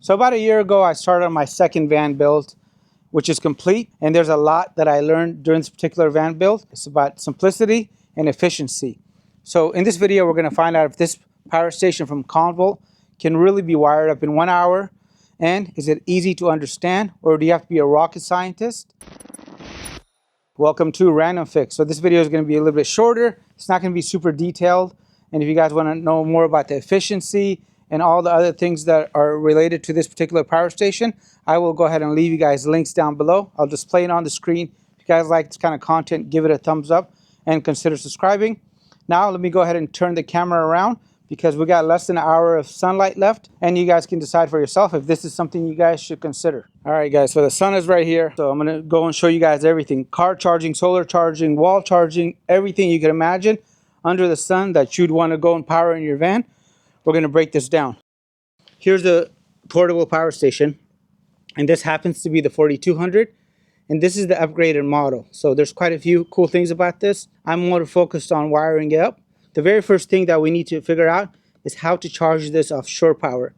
So about a year ago, I started on my second van build, which is complete. And there's a lot that I learned during this particular van build. It's about simplicity and efficiency. So in this video, we're gonna find out if this power station from Comvolt can really be wired up in 1 hour. And is it easy to understand, or do you have to be a rocket scientist? Welcome to RandomFix. So this video is gonna be a little bit shorter. It's not gonna be super detailed. And if you guys wanna know more about the efficiency and all the other things that are related to this particular power station, I will go ahead and leave you guys links down below. I'll display it on the screen. If you guys like this kind of content, give it a thumbs up and consider subscribing. Now let me go ahead and turn the camera around because we got less than an hour of sunlight left, and you guys can decide for yourself if this is something you guys should consider. All right guys, so the sun is right here. So I'm gonna go and show you guys everything. Car charging, solar charging, wall charging, everything you can imagine under the sun that you'd wanna go and power in your van. We're gonna break this down. Here's the portable power station, and this happens to be the 4200, and this is the upgraded model. So there's quite a few cool things about this. I'm more focused on wiring it up. The very first thing that we need to figure out is how to charge this off shore power.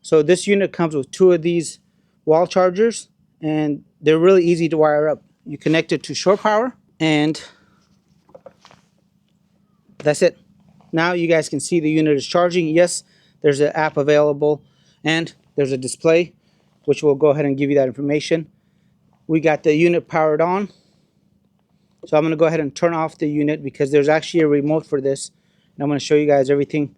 So this unit comes with 2 of these wall chargers, and they're really easy to wire up. You connect it to shore power, and that's it. Now you guys can see the unit is charging. Yes, there's an app available and there's a display, which will go ahead and give you that information. We got the unit powered on. So I'm going to go ahead and turn off the unit because there's actually a remote for this. And I'm going to show you guys everything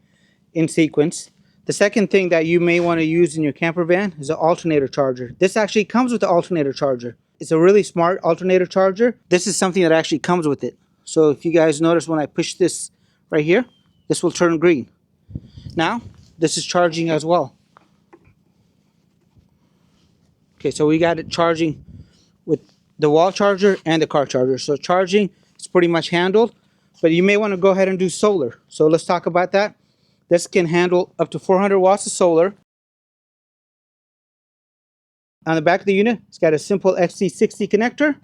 in sequence. The second thing that you may want to use in your camper van is an alternator charger. This actually comes with the alternator charger. It's a really smart alternator charger. This is something that actually comes with it. So if you guys notice when I push this right here, this will turn green. Now, this is charging as well. Okay, so we got it charging with the wall charger and the car charger. So charging is pretty much handled, but you may want to go ahead and do solar. So let's talk about that. This can handle up to 400 watts of solar. On the back of the unit, it's got a simple XC60 connector,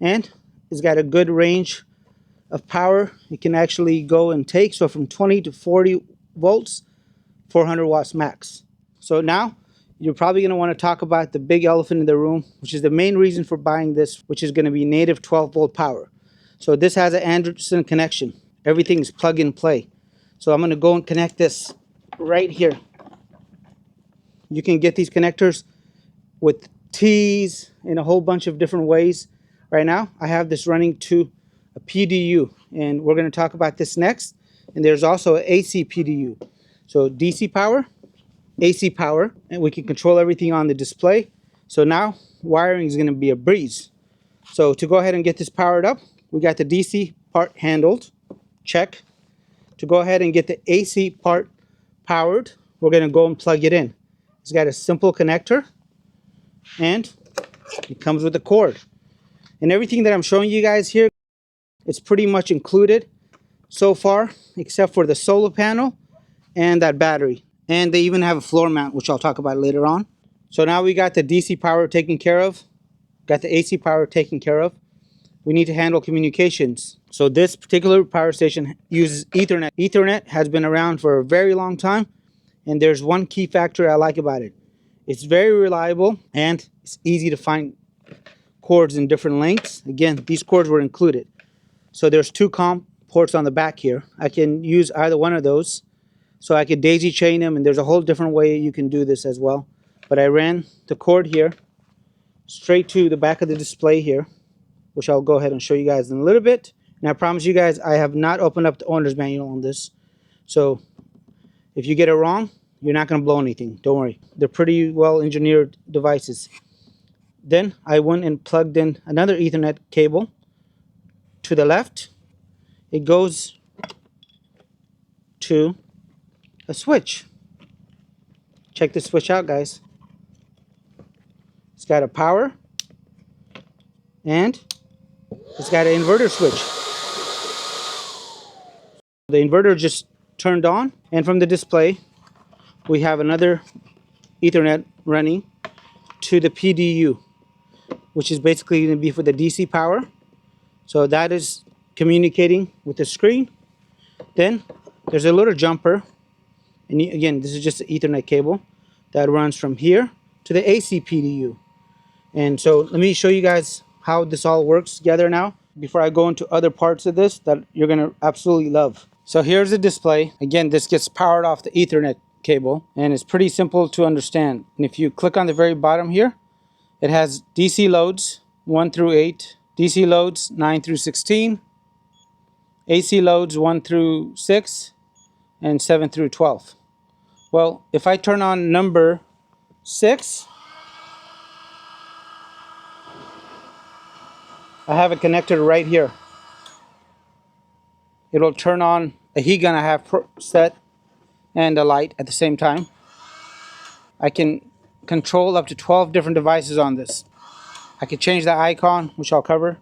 and it's got a good range of power it can actually go and take. So from 20 to 40 volts, 400 watts max. So now you're probably going to want to talk about the big elephant in the room, which is the main reason for buying this, which is going to be native 12 volt power. So this has an Anderson connection. Everything is plug and play. So I'm going to go and connect this right here. You can get these connectors with T's in a whole bunch of different ways. Right now I have this running to a PDU, and we're going to talk about this next. And there's also an AC PDU. So DC power, AC power, and we can control everything on the display. So now wiring is going to be a breeze. So to go ahead and get this powered up, we got the DC part handled, check. To go ahead and get the AC part powered, we're going to go and plug it in. It's got a simple connector, and it comes with a cord. And everything that I'm showing you guys here, it's pretty much included so far, except for the solar panel and that battery. And they even have a floor mount, which I'll talk about later on. So now we got the DC power taken care of, got the AC power taken care of. We need to handle communications. So this particular power station uses Ethernet. Ethernet has been around for a very long time, and there's one key factor I like about it. It's very reliable, and it's easy to find cords in different lengths. Again, these cords were included. So there's 2 COM ports on the back here. I can use either one of those. So I could daisy chain them, and there's a whole different way you can do this as well. But I ran the cord here straight to the back of the display here, which I'll go ahead and show you guys in a little bit. And I promise you guys, I have not opened up the owner's manual on this. So if you get it wrong, you're not going to blow anything. Don't worry. They're pretty well engineered devices. Then I went and plugged in another Ethernet cable to the left. It goes to a switch. Check this switch out, guys. It's got a power, and it's got an inverter switch. The inverter just turned on, and from the display we have another Ethernet running to the PDU, which is basically going to be for the DC power. So that is communicating with the screen. Then there's a little jumper, and again, this is just an Ethernet cable. that runs from here to the AC PDU. And so let me show you guys how this all works together now before I go into other parts of this that you're going to absolutely love. So here's the display. Again, this gets powered off the Ethernet cable, and it's pretty simple to understand. And if you click on the very bottom here, it has DC loads 1 through 8, DC loads 9 through 16, AC loads 1 through 6, and 7 through 12. Well, if I turn on number 6, I have it connected right here. It'll turn on a heat gun I have set and a light at the same time. I can control up to 12 different devices on this. I can change the icon, which I'll cover.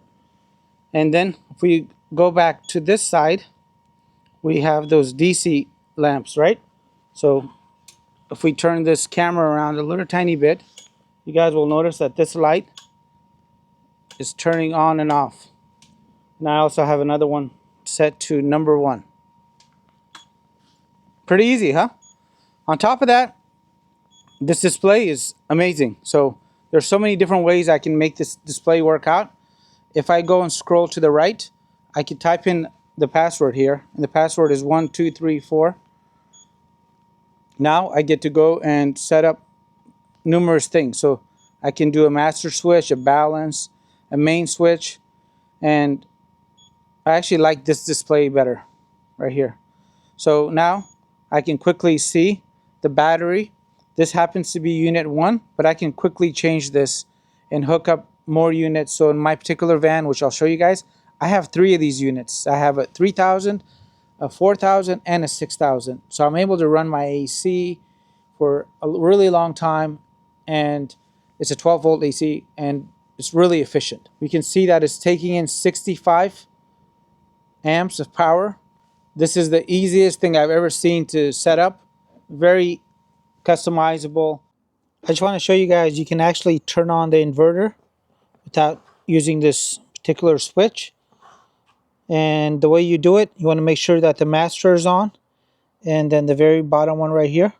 And then if we go back to this side, we have those DC lamps, right? So if we turn this camera around a little tiny bit, you guys will notice that this light is turning on and off. And I also have another one set to number 1. Pretty easy, huh? On top of that, this display is amazing. So there's so many different ways I can make this display work out. If I go and scroll to the right, I can type in the password here, and the password is 1234. Now I get to go and set up numerous things. So I can do a master switch, a balance, a main switch, and I actually like this display better right here. So now I can quickly see the battery. This happens to be unit 1, but I can quickly change this and hook up more units. So in my particular van, which I'll show you guys, I have 3 of these units. I have a 3000, a 4000, and a 6000. So I'm able to run my AC for a really long time, and it's a 12 volt AC, and it's really efficient. We can see that it's taking in 65 amps of power. This is the easiest thing I've ever seen to set up. Very customizable. I just want to show you guys, you can actually turn on the inverter without using this particular switch. And the way you do it, you want to make sure that the master is on, and then the very bottom one right here,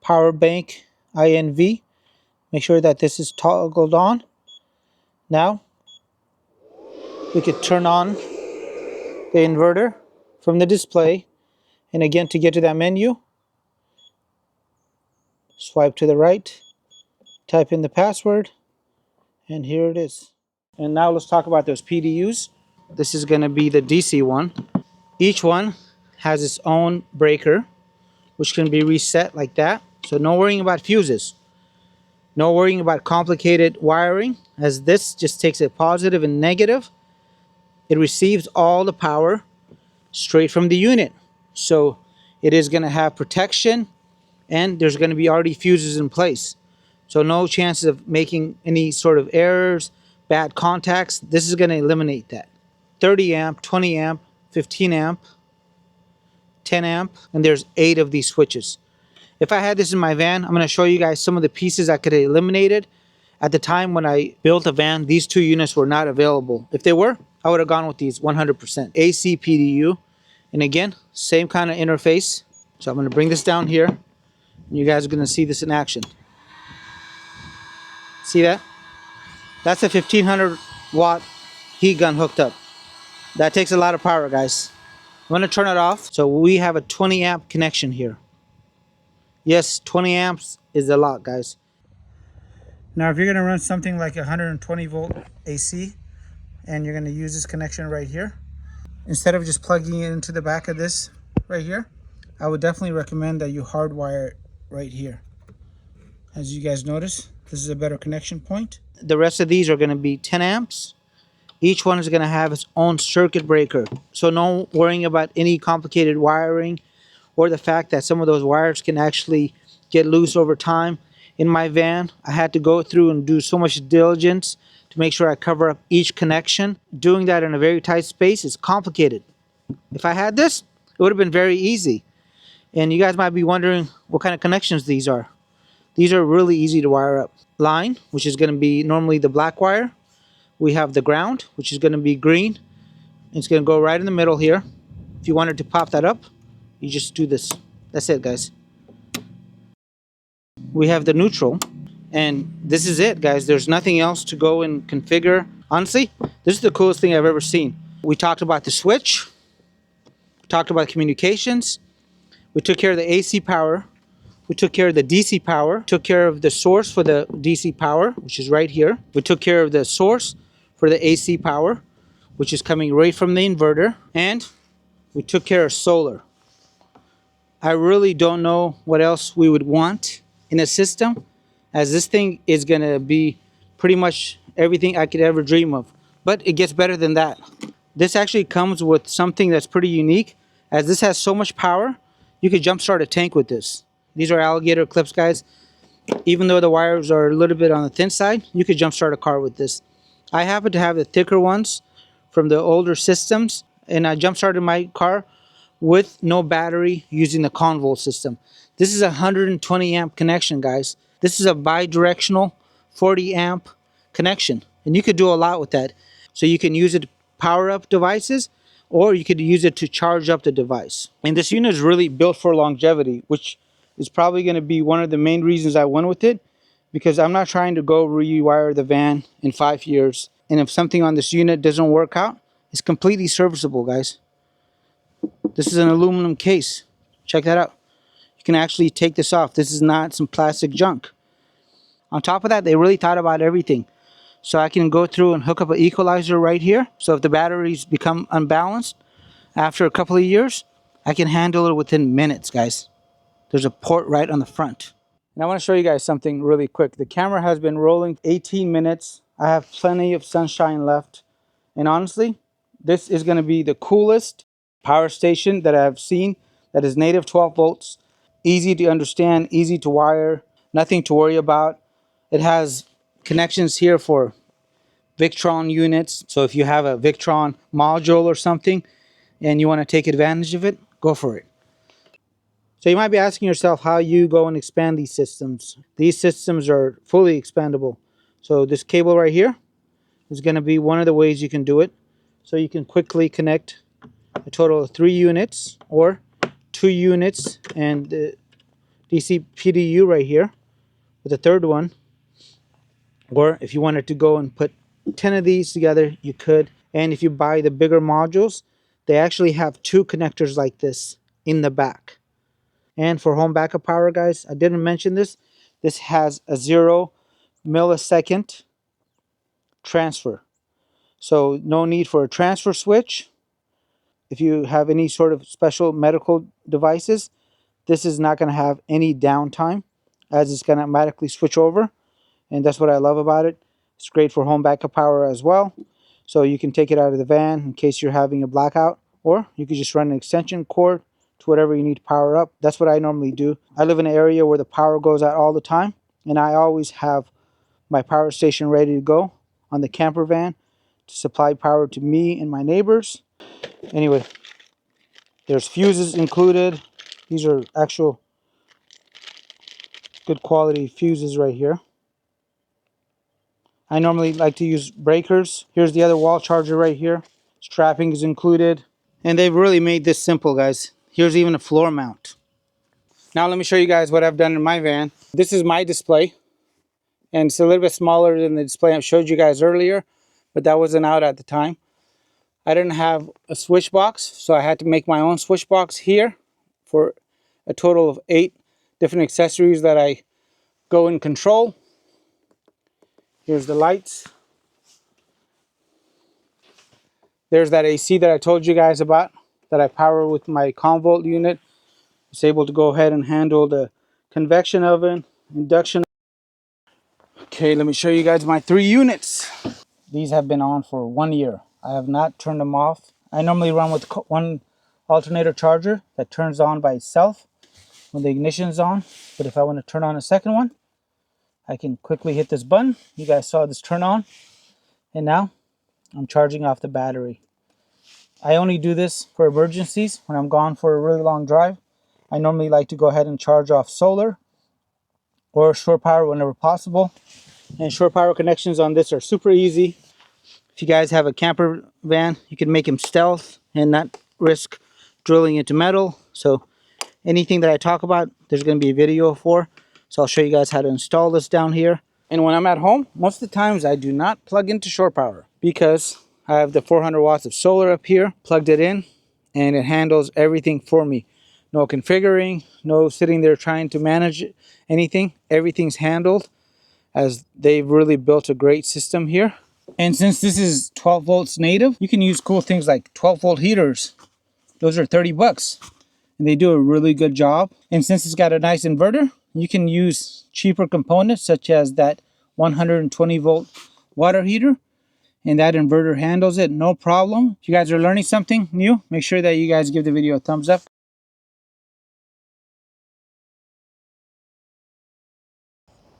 power bank INV, make sure that this is toggled on. Now we could turn on the inverter from the display, and again, to get to that menu, swipe to the right, type in the password, and here it is. And now let's talk about those PDUs. This is going to be the DC one. Each one has its own breaker, which can be reset like that. So no worrying about fuses. No worrying about complicated wiring, as this just takes a positive and negative. It receives all the power straight from the unit. So it is going to have protection, and there's going to be already fuses in place. So no chances of making any sort of errors, bad contacts. This is going to eliminate that. 30 amp, 20 amp, 15 amp, 10 amp, and there's 8 of these switches. If I had this in my van, I'm going to show you guys some of the pieces I could have eliminated. At the time when I built a van, these 2 units were not available. If they were, I would have gone with these 100%. AC PDU, and again, same kind of interface. So I'm going to bring this down here, and you guys are going to see this in action. See that? That's a 1500 watt heat gun hooked up. That takes a lot of power, guys. I'm going to turn it off. So we have a 20 amp connection here. Yes, 20 amps is a lot, guys. Now if you're going to run something like 120 volt AC, and you're going to use this connection right here, instead of just plugging it into the back of this right here, I would definitely recommend that you hardwire it right here. As you guys notice, this is a better connection point. The rest of these are going to be 10 amps. Each one is going to have its own circuit breaker. So no worrying about any complicated wiring, or the fact that some of those wires can actually get loose over time. In my van, I had to go through and do so much diligence to make sure I cover up each connection. Doing that in a very tight space is complicated. If I had this, it would have been very easy. And you guys might be wondering what kind of connections these are. These are really easy to wire up. Line, which is going to be normally the black wire. We have the ground, which is going to be green. It's going to go right in the middle here. If you wanted to pop that up, you just do this. That's it, guys. we have the neutral. And this is it, guys. There's nothing else to go and configure. Honestly, this is the coolest thing I've ever seen. We talked about the switch, we talked about communications, we took care of the AC power, we took care of the DC power, took care of the source for the DC power, which is right here. We took care of the source for the AC power, which is coming right from the inverter, and we took care of solar. I really don't know what else we would want in a system, as this thing is going to be pretty much everything I could ever dream of. But it gets better than that. This actually comes with something that's pretty unique. As this has so much power, you could jumpstart a tank with this. These are alligator clips, guys. Even though the wires are a little bit on the thin side, you could jumpstart a car with this. I happen to have the thicker ones from the older systems, and I jumpstarted my car with no battery using the Comvolt system. This is a 120 amp connection, guys. This is a bi-directional 40 amp connection, and you could do a lot with that. So you can use it to power up devices, or you could use it to charge up the device. And this unit is really built for longevity, which is probably going to be one of the main reasons I went with it, because I'm not trying to go rewire the van in 5 years. And if something on this unit doesn't work out, it's completely serviceable, guys. This is an aluminum case. Check that out. You can actually take this off. This is not some plastic junk. On top of that, they really thought about everything. So I can go through and hook up an equalizer right here. So if the batteries become unbalanced after a couple of years, I can handle it within minutes, guys. There's a port right on the front. And I want to show you guys something really quick. The camera has been rolling 18 minutes. I have plenty of sunshine left. And honestly, this is going to be the coolest power station that I've seen that is native 12 volts. Easy to understand, easy to wire, nothing to worry about. It has connections here for Victron units. So if you have a Victron module or something and you want to take advantage of it, go for it. So you might be asking yourself how you go and expand these systems. These systems are fully expandable. So this cable right here is going to be one of the ways you can do it. So you can quickly connect a total of 3 units or 2 units and the DC PDU right here with a third one. Or if you wanted to go and put 10 of these together, you could. And if you buy the bigger modules, they actually have 2 connectors like this in the back. And for home backup power, guys, I didn't mention this. This has a 0 millisecond transfer. So no need for a transfer switch. If you have any sort of special medical devices, this is not going to have any downtime, as it's going to automatically switch over. And that's what I love about it. It's great for home backup power as well. So you can take it out of the van in case you're having a blackout, or you could just run an extension cord to whatever you need to power up. That's what I normally do. I live in an area where the power goes out all the time, and I always have my power station ready to go on the camper van to supply power to me and my neighbors. Anyway, there's fuses included. These are actual good quality fuses right here. I normally like to use breakers. Here's the other wall charger right here. Strapping is included. And they've really made this simple, guys. Here's even a floor mount. Now let me show you guys what I've done in my van. This is my display. And it's a little bit smaller than the display I showed you guys earlier, but that wasn't out at the time. I didn't have a switch box, so I had to make my own switch box here for a total of 8 different accessories that I go and control. Here's the lights. There's that AC that I told you guys about that I power with my Comvolt unit. It's able to go ahead and handle the convection oven, induction. Okay, let me show you guys my 3 units. These have been on for 1 year. I have not turned them off. I normally run with one alternator charger that turns on by itself when the ignition is on. But if I want to turn on a second one, I can quickly hit this button. You guys saw this turn on. And now I'm charging off the battery. I only do this for emergencies when I'm gone for a really long drive. I normally like to go ahead and charge off solar or shore power whenever possible. And shore power connections on this are super easy. If you guys have a camper van, you can make them stealth and not risk drilling into metal. So anything that I talk about, there's going to be a video for. So I'll show you guys how to install this down here. And when I'm at home, most of the times I do not plug into shore power because I have the 400 watts of solar up here, plugged it in, and it handles everything for me. No configuring, no sitting there trying to manage anything. Everything's handled, as they've really built a great system here. And since this is 12 volts native, you can use cool things like 12 volt heaters. Those are 30 bucks. And they do a really good job. And since it's got a nice inverter, you can use cheaper components such as that 120 volt water heater, and that inverter handles it no problem. If you guys are learning something new, make sure that you guys give the video a thumbs up.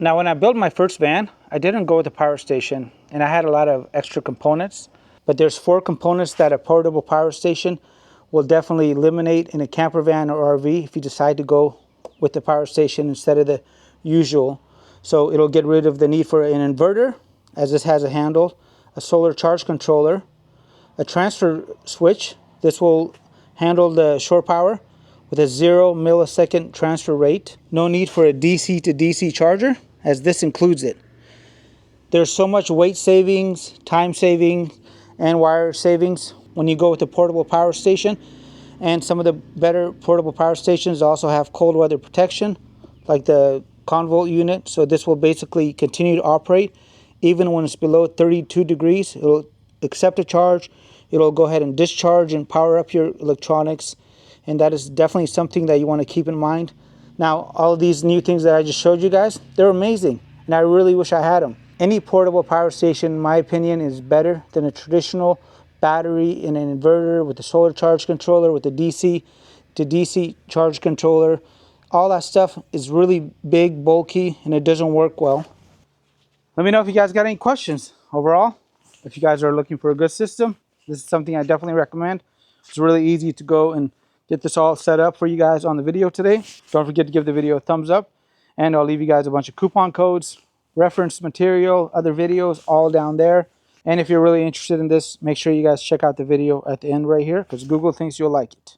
Now when I built my first van, I didn't go with the power station, and I had a lot of extra components, but there's 4 components that a portable power station will definitely eliminate in a camper van or RV if you decide to go with the power station instead of the usual. So it'll get rid of the need for an inverter, as this has a handle, a solar charge controller, a transfer switch. This will handle the shore power with a 0 millisecond transfer rate. No need for a DC to DC charger, as this includes it. There's so much weight savings, time savings, and wire savings when you go with a portable power station. And some of the better portable power stations also have cold weather protection, like the Comvolt unit. So this will basically continue to operate even when it's below 32 degrees. It'll accept a charge, it'll go ahead and discharge and power up your electronics, and that is definitely something that you want to keep in mind. Now, all of these new things that I just showed you guys, they're amazing, and I really wish I had them. Any portable power station, in my opinion, is better than a traditional battery in an inverter with a solar charge controller, with a DC to DC charge controller. All that stuff is really big, bulky, and it doesn't work well. Let me know if you guys got any questions. Overall, if you guys are looking for a good system, this is something I definitely recommend. It's really easy to go and get this all set up for you guys on the video today. Don't forget to give the video a thumbs up, and I'll leave you guys a bunch of coupon codes, reference material, other videos all down there. And if you're really interested in this, make sure you guys check out the video at the end right here, because Google thinks you'll like it.